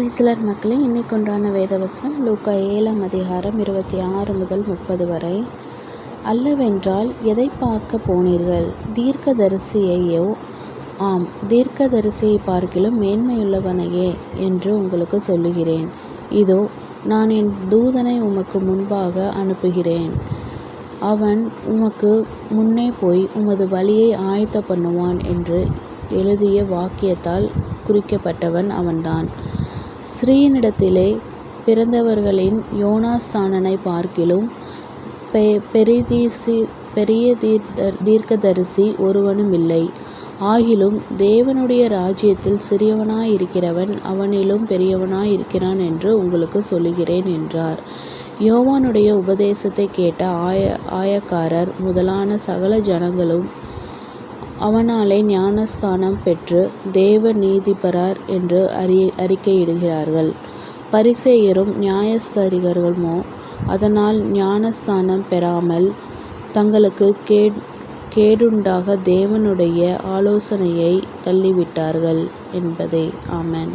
பிரைஸ்லாட் மக்களே, இன்னைக்கு உண்டான வேதவசனம் லூக்கா 7ஆம் அதிகாரம் 26 முதல் 30 வரை. அல்லவென்றால் எதை பார்க்க போனீர்கள்? தீர்க்கதரிசியையோ? ஆம், தீர்க்கதரிசியை பார்க்கிலும் மேன்மையுள்ளவனையே என்று உங்களுக்கு சொல்லுகிறேன். இதோ, நான் என் தூதனை உமக்கு முன்பாக அனுப்புகிறேன். அவன் உமக்கு முன்னே போய் உமது வழியை ஆயத்த பண்ணுவான் என்று எழுதிய வாக்கியத்தால் குறிக்கப்பட்டவன் அவன்தான். ஸ்ரீனிடத்திலே பிறந்தவர்களின் யோனாஸ்தானனை பார்க்கிலும் பெரிய தீர்க்கதரிசி ஒருவனுமில்லை. ஆகிலும் தேவனுடைய ராஜ்யத்தில் சிறியவனாயிருக்கிறவன் அவனிலும் பெரியவனாயிருக்கிறான் என்று உங்களுக்கு சொல்லுகிறேன் என்றார். யோவானுடைய உபதேசத்தை கேட்ட ஆயக்காரர் முதலான சகல ஜனங்களும் அவனாலே ஞானஸ்தானம் பெற்று தேவ நீதிபரர் என்று அறிக்கையிடுகிறார்கள். பரிசேயரும் நியாயஸ்தரிகளுமோ அதனால் ஞானஸ்தானம் பெறாமல் தங்களுக்கு கேடுண்டாக தேவனுடைய ஆலோசனையை தள்ளிவிட்டார்கள் என்பதே. ஆமென்.